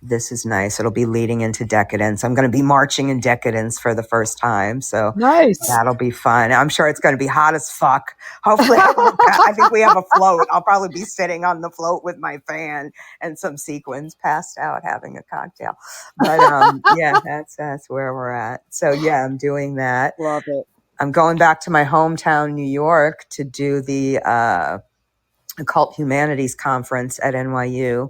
this is nice. It'll be leading into Decadence. I'm going to be marching in Decadence for the first time. So Nice. that'll be fun. I'm sure it's going to be hot as fuck. Hopefully, I think we have a float. I'll probably be sitting on the float with my fan and some sequins, passed out having a cocktail. But yeah, that's where we're at. So yeah, I'm doing that. Love it. I'm going back to my hometown, New York, to do the Occult Humanities Conference at NYU,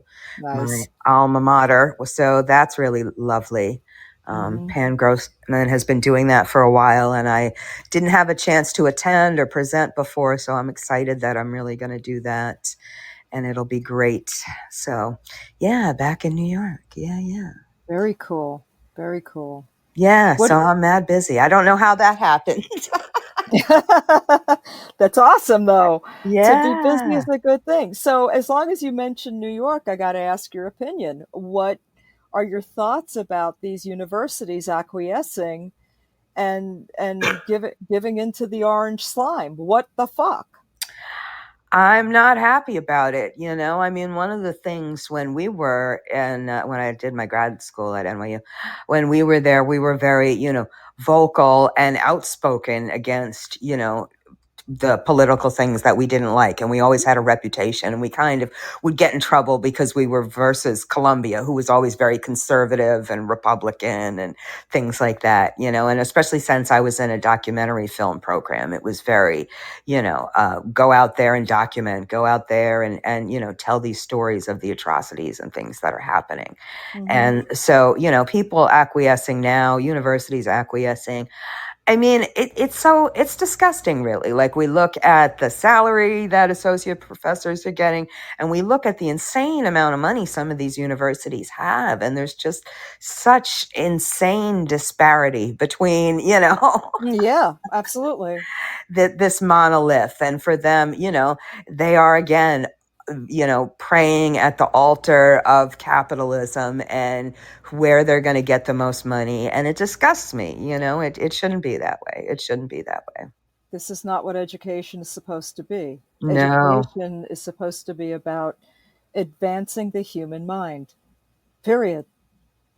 my Nice. alma mater. So that's really lovely. Mm-hmm. Pan Grossman has been doing that for a while, and I didn't have a chance to attend or present before, so I'm excited that I'm really going to do that, and it'll be great. So, yeah, back in New York. Yeah, yeah. Very cool. Very cool. Yeah, What? so I'm mad busy. I don't know how that happened. That's awesome, though. To be busy is Yeah. a good thing. So, as long as you mentioned New York, I got to ask your opinion. What are your thoughts about these universities acquiescing and giving into the orange slime? What the fuck? I'm not happy about it. You know, I mean, one of the things when we were in, when I did my grad school at NYU, when we were there, we were very, vocal and outspoken against, the political things that we didn't like. And we always had a reputation, and we kind of would get in trouble because we were versus Columbia, who was always very conservative and Republican and things like that, and especially since I was in a documentary film program, it was very, go out there and document, go out there and, tell these stories of the atrocities and things that are happening. Hmm. And so, people acquiescing now, universities acquiescing, I mean, it's disgusting, really. Like, we look at the salary that associate professors are getting, and we look at the insane amount of money some of these universities have, and there's just such insane disparity between, Yeah, absolutely. that this monolith. And for them, they are again, praying at the altar of capitalism and where they're going to get the most money. And it disgusts me. It shouldn't be that way. It shouldn't be that way. This is not what education is supposed to be. No. Education is supposed to be about advancing the human mind. Period.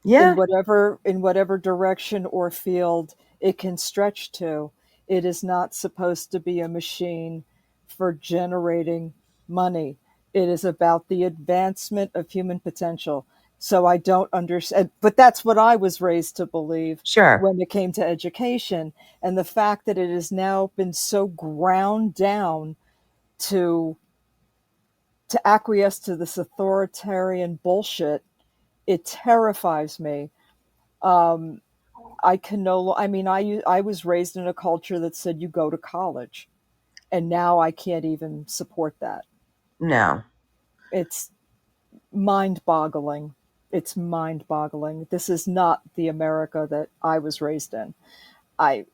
Yeah, In whatever direction or field it can stretch to. It is not supposed to be a machine for generating money. It is about the advancement of human potential. So I don't understand, but that's what I was raised to believe sure. when it came to education. And the fact that it has now been so ground down to acquiesce to this authoritarian bullshit, it terrifies me. Um, I can no. I mean, I was raised in a culture that said you go to college, and now I can't even support that. No. It's mind-boggling. It's mind-boggling. This is not the America that I was raised in. I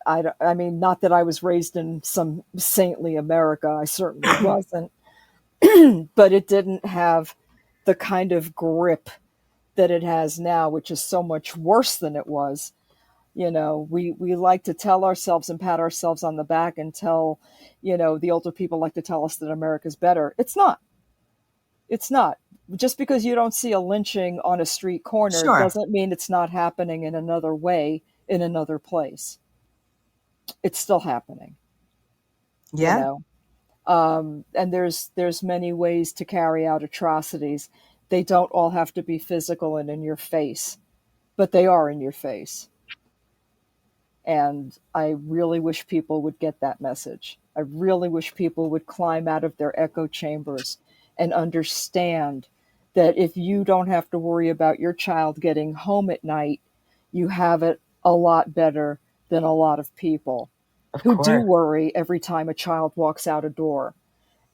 mean, not that I was raised in some saintly America. I certainly wasn't, but it didn't have the kind of grip that it has now, which is so much worse than it was. We like to tell ourselves and pat ourselves on the back and tell, the older people like to tell us that America's better. It's not. Just because you don't see a lynching on a street corner Sure. doesn't mean it's not happening in another way in another place. It's still happening, you Yeah. know and there's many ways to carry out atrocities. They don't all have to be physical and in your face, but they are in your face. And I really wish people would get that message. I really wish people would climb out of their echo chambers and understand that if you don't have to worry about your child getting home at night, you have it a lot better than a lot of people Of who do course. worry every time a child walks out a door.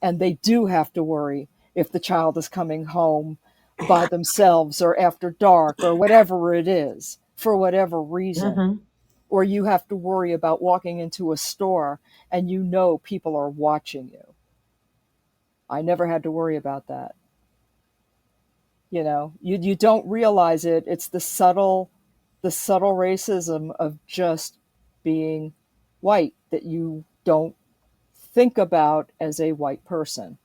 And they do have to worry if the child is coming home by themselves or after dark or whatever it is, for whatever reason. Hmm. Or you have to worry about walking into a store and people are watching you. I never had to worry about that. You don't realize it. It's the subtle racism of just being white that you don't think about as a white person,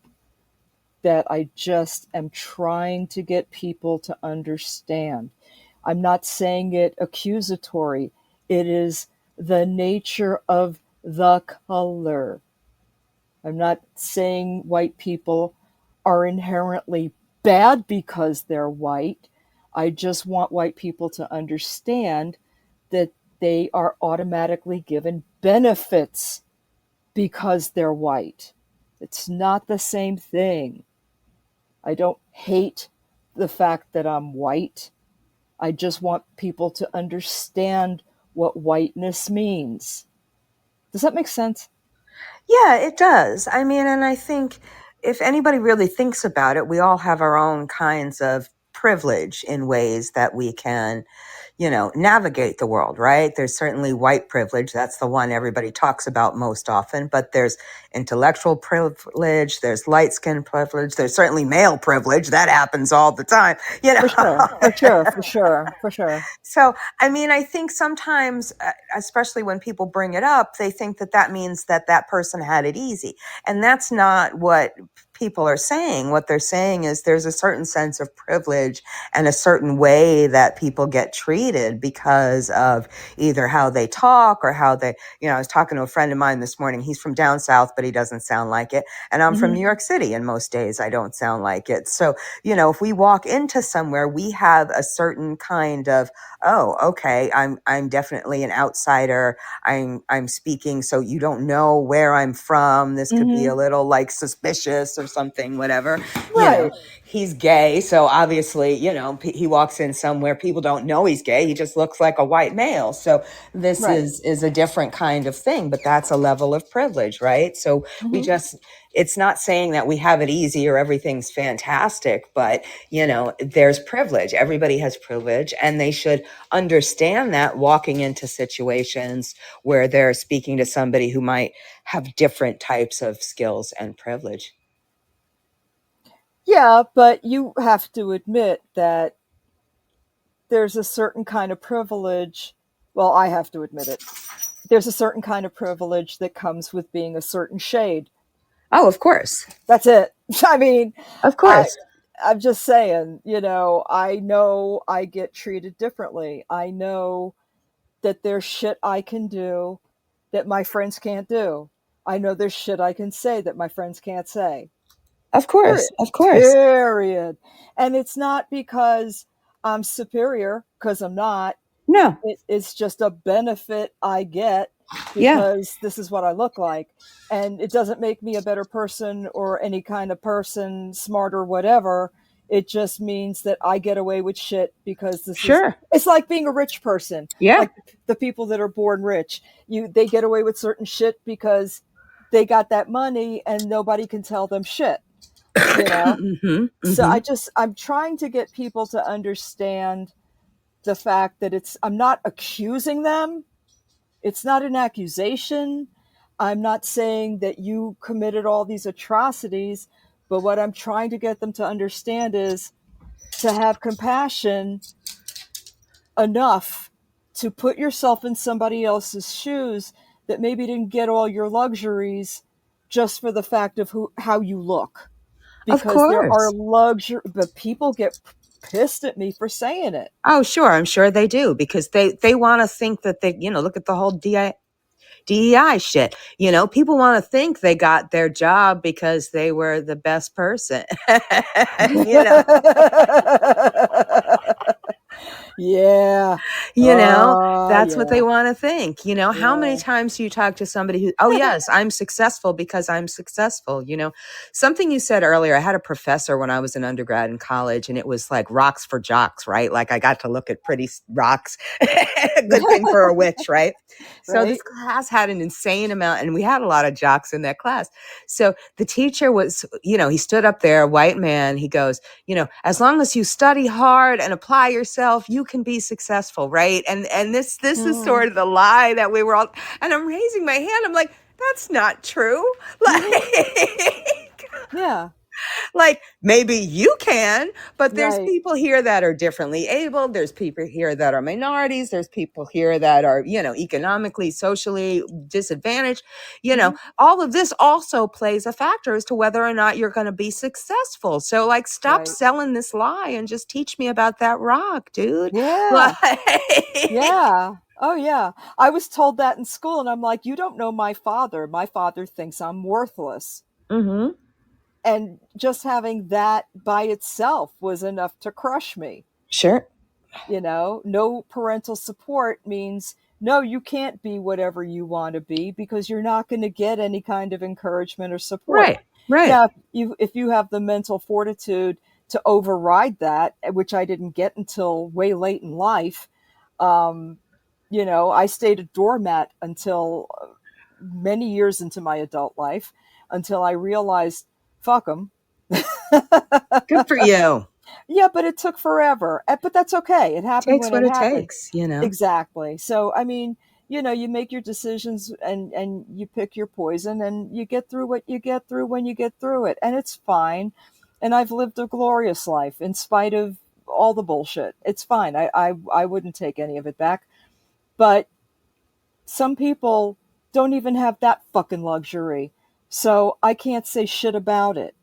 that I just am trying to get people to understand. I'm not saying it accusatory. It is the nature of the color. I'm not saying white people are inherently bad because they're white. I just want white people to understand that they are automatically given benefits because they're white. It's not the same thing. I don't hate the fact that I'm white. I just want people to understand what whiteness means. Does that make sense? Yeah, it does. I mean, and I think if anybody really thinks about it, we all have our own kinds of privilege in ways that we can, navigate the world, right? There's certainly white privilege. That's the one everybody talks about most often, but there's intellectual privilege. There's light skin privilege. There's certainly male privilege. That happens all the time, For sure, for sure, for sure, for sure. So, I mean, I think sometimes, especially when people bring it up, they think that that means that that person had it easy. And that's not what people are saying. What they're saying is there's a certain sense of privilege and a certain way that people get treated because of either how they talk or how they, I was talking to a friend of mine this morning. He's from down south, but he doesn't sound like it. And I'm from New York City, and most days I don't sound like it. So, if we walk into somewhere, we have a certain kind of, oh, okay, I'm definitely an outsider. I'm speaking, so you don't know where I'm from. This could be a little like suspicious or something, whatever. Right. He's gay, so obviously, he walks in somewhere, people don't know he's gay. He just looks like a white male. So this Right. is a different kind of thing, but that's a level of privilege, right? So it's not saying that we have it easy or everything's fantastic, but there's privilege. Everybody has privilege, and they should understand that walking into situations where they're speaking to somebody who might have different types of skills and privilege. Yeah, but you have to admit that there's a certain kind of privilege. Well, I have to admit it. There's a certain kind of privilege that comes with being a certain shade. Oh, of course. That's it. I mean, Of course. I'm just saying, I know I get treated differently. I know that there's shit I can do that my friends can't do. I know there's shit I can say that my friends can't say. Of course. Period. Of course. Period. And it's not because I'm superior, because I'm not. No. It's just a benefit I get Yeah. because this is what I look like. And it doesn't make me a better person or any kind of person, smarter, whatever. It just means that I get away with shit because Sure. it's like being a rich person. Yeah. Like the people that are born rich. They get away with certain shit because they got that money and nobody can tell them shit. So I'm trying to get people to understand the fact that I'm not accusing them. It's not an accusation. I'm not saying that you committed all these atrocities, but what I'm trying to get them to understand is to have compassion enough to put yourself in somebody else's shoes that maybe didn't get all your luxuries just for the fact of how you look. Because there are but people get pissed at me for saying it. Oh, sure. I'm sure they do, because they want to think that they, look at the whole DEI shit. People want to think they got their job because they were the best person. Yeah. That's what they want to think. How many times do you talk to somebody who, oh, yes, I'm successful because I'm successful? Something you said earlier, I had a professor when I was an undergrad in college, and it was like rocks for jocks, right? Like I got to look at pretty rocks. Good thing for a witch, right? So this class had an insane amount, and we had a lot of jocks in that class. So the teacher was, he stood up there, a white man. He goes, as long as you study hard and apply yourself, you can be successful, right? And this is sort of the lie that we were all. And I'm raising my hand. I'm like, that's not true. Yeah. Like, maybe you can, but there's people here that are differently abled. There's people here that are minorities. There's people here that are, economically, socially disadvantaged. All of this also plays a factor as to whether or not you're going to be successful. So, like, stop selling this lie and just teach me about that rock, dude. Yeah. Yeah. Oh, yeah. I was told that in school, and I'm like, you don't know my father. My father thinks I'm worthless. Mm-hmm. And just having that by itself was enough to crush me. Sure. No parental support means, no, you can't be whatever you want to be because you're not going to get any kind of encouragement or support. Right. Now, if you have the mental fortitude to override that, which I didn't get until way late in life, I stayed a doormat until many years into my adult life, until I realized, fuck them. Good for you. Yeah, but it took forever. But that's okay. It happened Takes when what it it happened. takes, you know. Exactly. So, I mean, you make your decisions and you pick your poison and you get through what you get through when you get through it. And it's fine. And I've lived a glorious life in spite of all the bullshit. It's fine. I wouldn't take any of it back. But some people don't even have that fucking luxury. So I can't say shit about it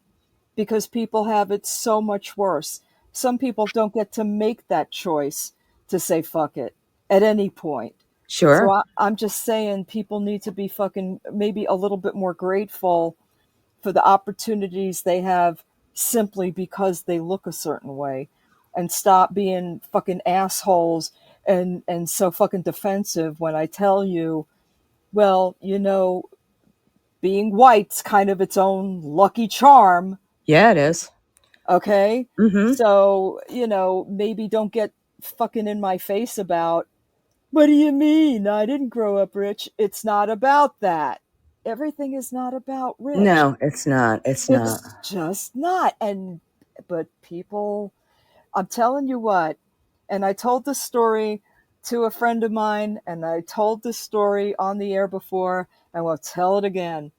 because people have it so much worse. Some people don't get to make that choice to say fuck it at any point. So Sure. I'm just saying people need to be fucking maybe a little bit more grateful for the opportunities they have simply because they look a certain way and stop being fucking assholes and so fucking defensive when I tell you, well, being white's kind of its own lucky charm. Yeah, it is. Okay. Mm-hmm. So, maybe don't get fucking in my face about, what do you mean? I didn't grow up rich. It's not about that. Everything is not about rich. No, it's not. It's not. It's just not. But people, I'm telling you what, and I told this story to a friend of mine, and I told this story on the air before, and we'll tell it again.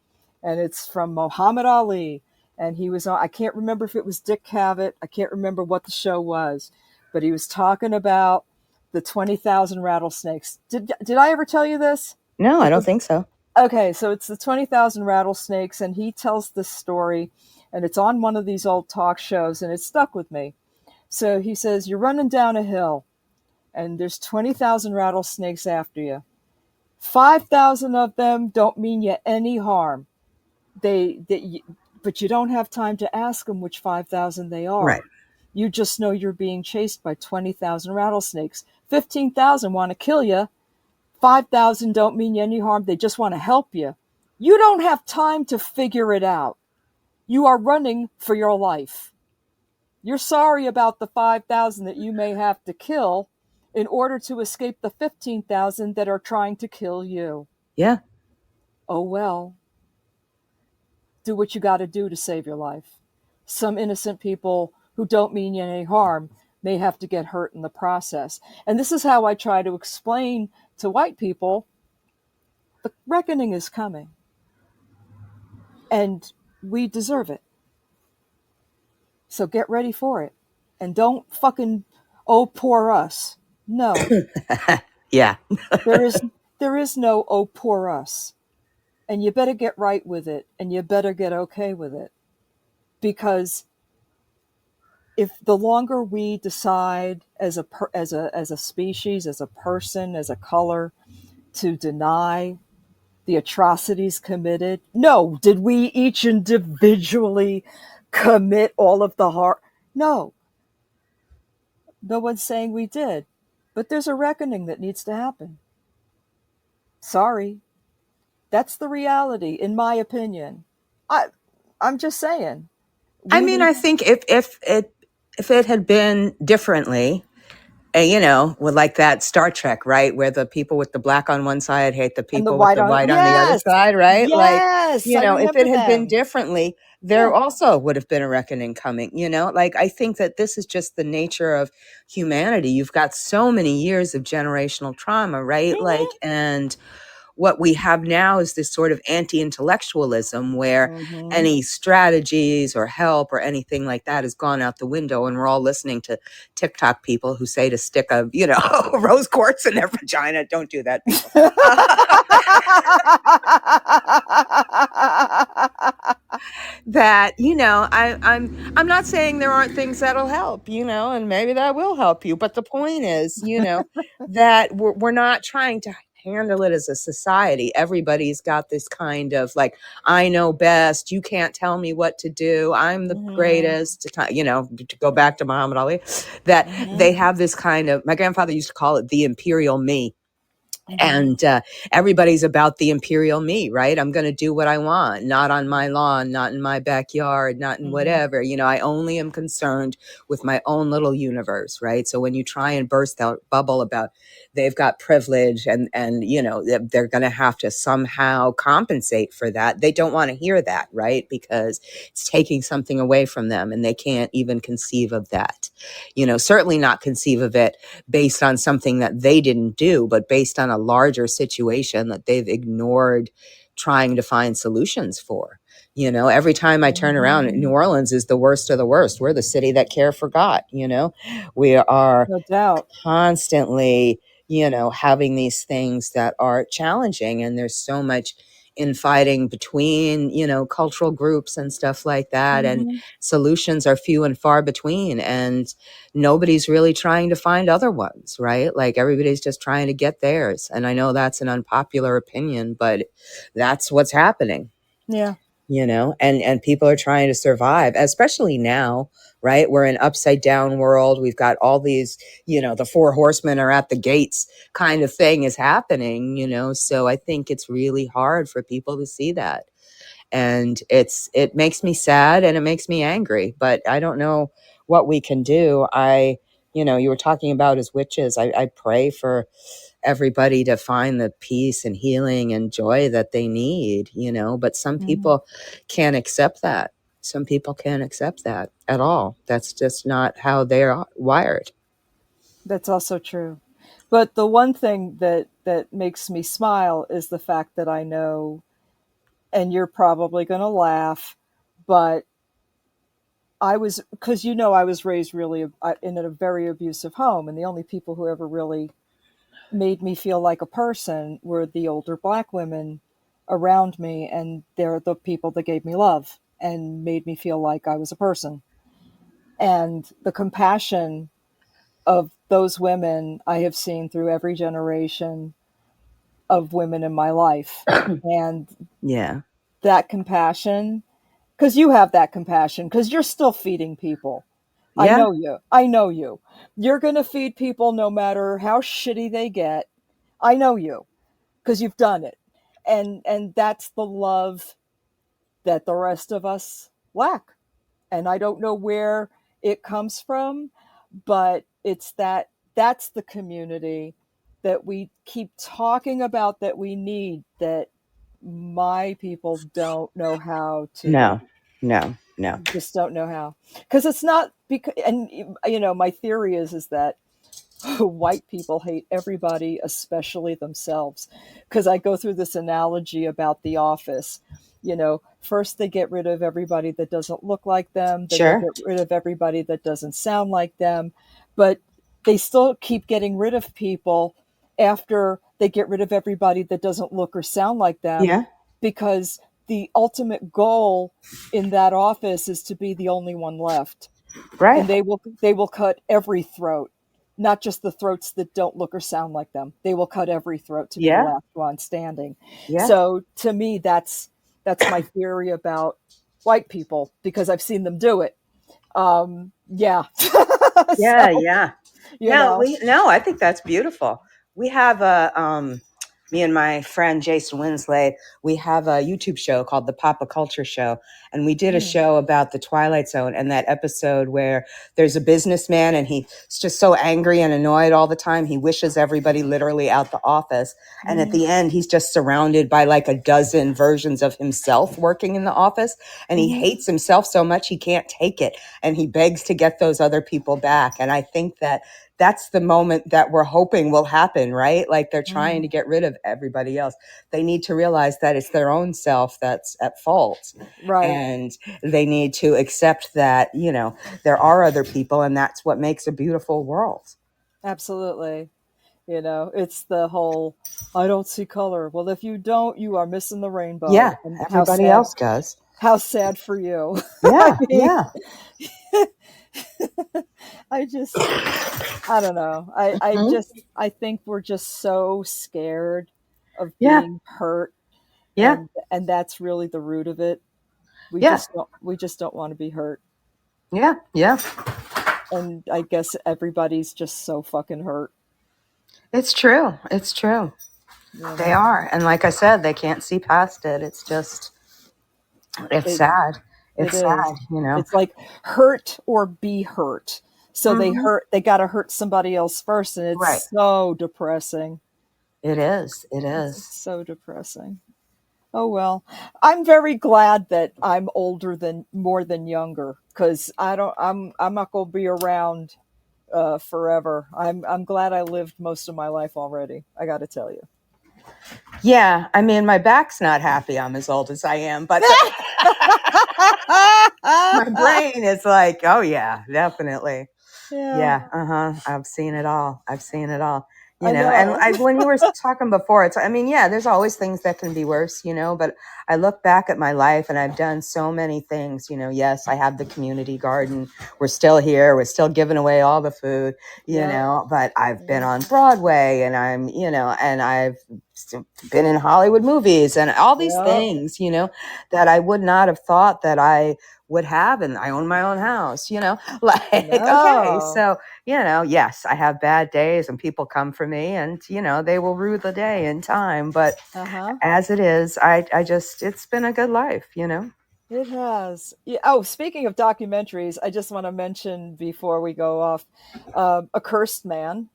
And it's from Muhammad Ali. And he was on, I can't remember if it was Dick Cavett. I can't remember what the show was, but he was talking about the 20,000 rattlesnakes. Did I ever tell you this? No, I don't think so. Okay, so it's the 20,000 rattlesnakes, and he tells this story, and it's on one of these old talk shows, and it stuck with me. So he says, you're running down a hill, and there's 20,000 rattlesnakes after you. 5,000 of them don't mean you any harm. But you don't have time to ask them which 5,000 they Right. are. You just know you're being chased by 20,000 rattlesnakes. 15,000 want to kill you. 5,000 don't mean you any harm. They just want to help you. You don't have time to figure it out. You are running for your life. You're sorry about the 5,000 that you may have to kill in order to escape the 15,000 that are trying to kill you. Yeah. Oh well, do what you got to do to save your life. Some innocent people who don't mean you any harm may have to get hurt in the process. And this is how I try to explain to white people the reckoning is coming. And we deserve it. So get ready for it. And don't fucking, oh, poor us. No, Yeah. there is there is no oh, poor us. And you better get right with it, and you better get okay with it. Because if the longer we decide as a species, as a person, as a color, to deny the atrocities committed, no, did we each individually commit all of the harm? No, no one's saying we did, but there's a reckoning that needs to happen. Sorry, that's the reality, in my opinion. I, I'm just saying, I we mean, need. I think if it had been differently, with like that Star Trek, right, where the people with the black on one side hate the And the people with white the on, white on the other yes, side, right? Like, yes, I if it remember had been them. differently, there Yeah. also would have been a reckoning coming. Like I think that this is just the nature of humanity. You've got so many years of generational trauma, right? Like, and what we have now is this sort of anti-intellectualism where Mm-hmm. any strategies or help or anything like that has gone out the window, and we're all listening to TikTok people who say to stick a rose quartz in their vagina. Don't do that, people. That I'm not saying there aren't things that'll help, and maybe that will help you, but the point is, that we're not trying to handle it as a society. Everybody's got this kind of like, I know best, you can't tell me what to do, I'm the Mm-hmm. greatest, to go back to Muhammad Ali, that Mm-hmm. they have this kind of, my grandfather used to call it the imperial me. Mm-hmm. And everybody's about the imperial me, right? I'm going to do what I want, not on my lawn, not in my backyard, not in Mm-hmm. whatever. I only am concerned with my own little universe, right? So when you try and burst that bubble about they've got privilege and they're going to have to somehow compensate for that, they don't want to hear that, right? Because it's taking something away from them, and they can't even conceive of that. certainly not conceive of it based on something that they didn't do, but based on a larger situation that they've ignored trying to find solutions for. Every time I turn around, New Orleans is the worst of the worst. We're the city that care forgot. We are No doubt. constantly, having these things that are challenging, and there's so much infighting between, cultural groups and stuff like that. And Mm-hmm. solutions are few and far between, and nobody's really trying to find other ones, right? Like everybody's just trying to get theirs. And I know that's an unpopular opinion, but that's what's happening. Yeah. And people are trying to survive, especially now, right? We're in upside down world. We've got all these, the four horsemen are at the gates kind of thing is happening, so I think it's really hard for people to see that. And it makes me sad and it makes me angry, but I don't know what we can do. You were talking about as witches. I pray for everybody to find the peace and healing and joy that they need, but some Mm-hmm. people can't accept that. Some people can't accept that at all. That's just not how they're wired. That's also true. But the one thing that makes me smile is the fact that I know, and you're probably going to laugh, but because I was raised really in a very abusive home, and the only people who ever really made me feel like a person were the older black women around me, and they're the people that gave me love and made me feel like I was a person. And the compassion of those women I have seen through every generation of women in my life. And Yeah. that compassion, because you have that compassion, because you're still feeding people. I Yeah. know you. I know you. You're going to feed people no matter how shitty they get. I know you because you've done it. And that's the love that the rest of us lack. And I don't know where it comes from, but that's the community that we keep talking about that we need, that my people don't know how to do. No, no, no. Just don't know how. Because it's not because, and my theory is that white people hate everybody, especially themselves. Because I go through this analogy about The Office. First they get rid of everybody that doesn't look like them, then they Sure. get rid of everybody that doesn't sound like them, but they still keep getting rid of people after they get rid of everybody that doesn't look or sound like them, Yeah. because the ultimate goal in that office is to be the only one left, Right. and they will cut every throat, not just the throats that don't look or sound like them. They will cut every throat to be the Yeah. last one standing. Yeah. So to me, that's my theory about white people, because I've seen them do it. Yeah. Yeah. So Yeah. you know. No, I think that's beautiful. We have me and my friend Jason Winslade, we have a YouTube show called The Papa Culture Show. And we did a Mm, show about the Twilight Zone, and that episode where there's a businessman and he's just so angry and annoyed all the time. He wishes everybody literally out the office. And at mm, the end, he's just surrounded by like a dozen versions of himself working in the office. And he mm, hates himself so much he can't take it. And he begs to get those other people back. And I think that that's the moment that we're hoping will happen, right? Like they're trying mm. to get rid of everybody else. They need to realize that it's their own self that's at fault. Right. And they need to accept that, there are other people, and that's what makes a beautiful world. Absolutely. It's the whole I don't see color. Well, if you don't, you are missing the Yeah, rainbow. And how everybody sad. else does. How sad for you. I Yeah, mean, yeah. I just I don't know. Mhm. I think we're just so scared of Yeah, being hurt, yeah, and that's really the root of it. yeah, We just don't want to be hurt. yeah, yeah. And I guess everybody's just so fucking hurt, It's true. It's true. you They know. are. And like I said, they can't see past it. It's It sad. it It's is. sad. It's like hurt or be hurt. So Hmm. they got to hurt somebody else first, and Right. it's so depressing. It is. It It's is. so depressing. Oh well, I'm very glad that I'm older than more than younger because I don't. I'm not gonna be around forever. I'm glad I lived most of my life already. I got to tell you. Yeah, I mean, my back's not happy I'm as old as I am, but my brain is like, oh yeah, definitely. Yeah, Yeah, uh-huh. I've seen it all. I've seen it all. You I know, and know. when you were talking before, it's, I mean, yeah, there's always things that can be worse, you know, but I look back at my life and I've done so many things, you know. Yes, I have the community garden. We're still here. We're still giving away all the food, you Yep. know, but I've been Yeah. on Broadway and I'm, you know, and I've been in Hollywood movies and all these Yep. things, you know, that I would not have thought that I would have. And I own my own house, you know, like, okay, No. so, you know, yes, I have bad days and people come for me and, you know, they will rue the day in time. But Uh huh. as it is, I just, it's been a good life, you know? It has. Yeah. Oh, speaking of documentaries, I just want to mention before we go off, A Cursed Man.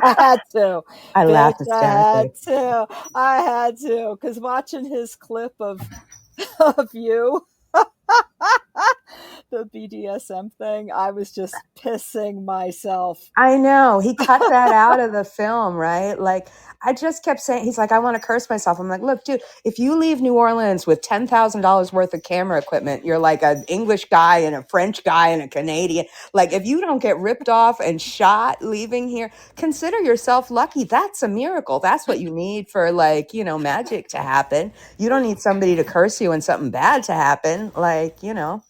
I had to, I laugh bitch. I hysterically. had to. I had to, because watching his clip of of you, the BDSM thing, I was just pissing myself. I know. He cut that out of the film, right? Like, I just kept saying, he's like, I want to curse myself. I'm like, look, dude, if you leave New Orleans with $10,000 worth of camera equipment, you're like an English guy and a French guy and a Canadian. Like, if you don't get ripped off and shot leaving here, consider yourself lucky. That's a miracle. That's what you need for, like, you know, magic to happen. You don't need somebody to curse you and something bad to happen. Like, you know.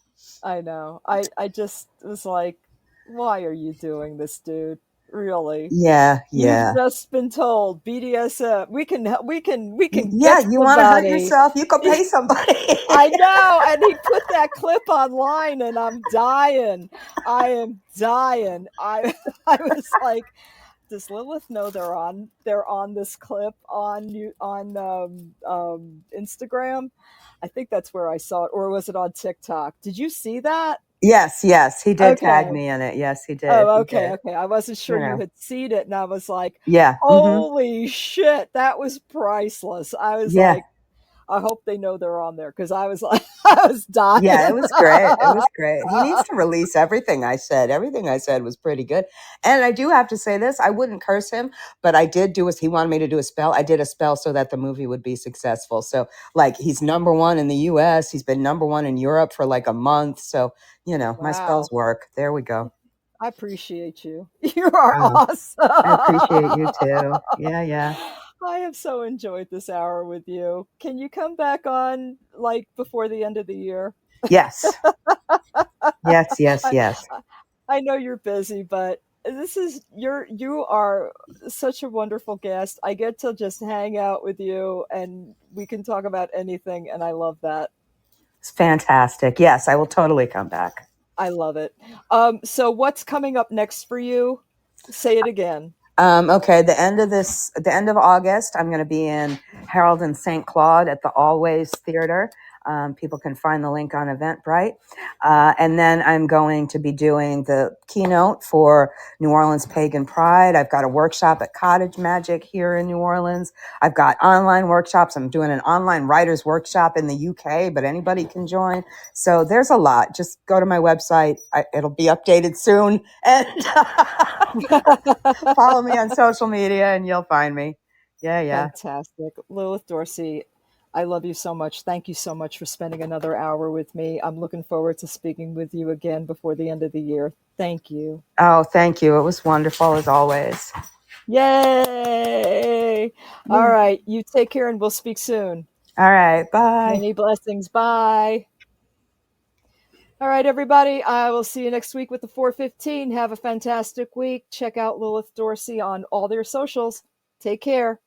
I know. I just was like, why are you doing this, dude? Really? Yeah, You've yeah. just been told BDSM. We can Yeah, get you want to hurt somebody. yourself? You could pay somebody. I know, and he put that clip online, and I'm dying. I am dying. I I was like, does Lilith know they're on this clip on you on Instagram? I think that's where I saw it, or was it on TikTok? Did you see that? Yes, yes, he did tag Okay. me in it. Yes, he did. Oh, He okay, did. okay. I wasn't sure You you know. had seen it, and I was like, Yeah. Hmm. holy shit, that was priceless. I was Yeah. like, I hope they know they're on there because I was like, I was Yeah, dying. it was great. It was great. He needs to release everything I said. Everything I said was pretty good. And I do have to say this, I wouldn't curse him, but I did do he wanted me to do a spell. I did a spell so that the movie would be successful. So like he's number one in the US. He's been number one in Europe for like a month. So, you know, my spells Wow. work. There we go. I appreciate you. You are Oh, awesome. I appreciate you too. Yeah, yeah. I have so enjoyed this hour with you. Can you come back on like before the end of the year? Yes. Yes, yes, I yes. I know you're busy, but you are such a wonderful guest. I get to just hang out with you and we can talk about anything and I love that. It's fantastic. Yes, I will totally come back. I love it. So what's coming up next for you? Say it again. Okay, the end of August, I'm going to be in Harold and St. Claude at the Always Theater. People can find the link on Eventbrite. And then I'm going to be doing the keynote for New Orleans Pagan Pride. I've got a workshop at Cottage Magic here in New Orleans. I've got online workshops. I'm doing an online writers workshop in the UK, but anybody can join. So there's a lot. Just go to my website. It'll be updated soon. And follow me on social media and you'll find me. Yeah, yeah. Fantastic. Lilith Dorsey, I love you so much. Thank you so much for spending another hour with me. I'm looking forward to speaking with you again before the end of the year. Thank you. Oh, thank you. It was wonderful as always. Yay! All Yeah. right. You take care and we'll speak soon. All right. Bye. Many blessings. Bye. All right, everybody. I will see you next week with the 415. Have a fantastic week. Check out Lilith Dorsey on all their socials. Take care.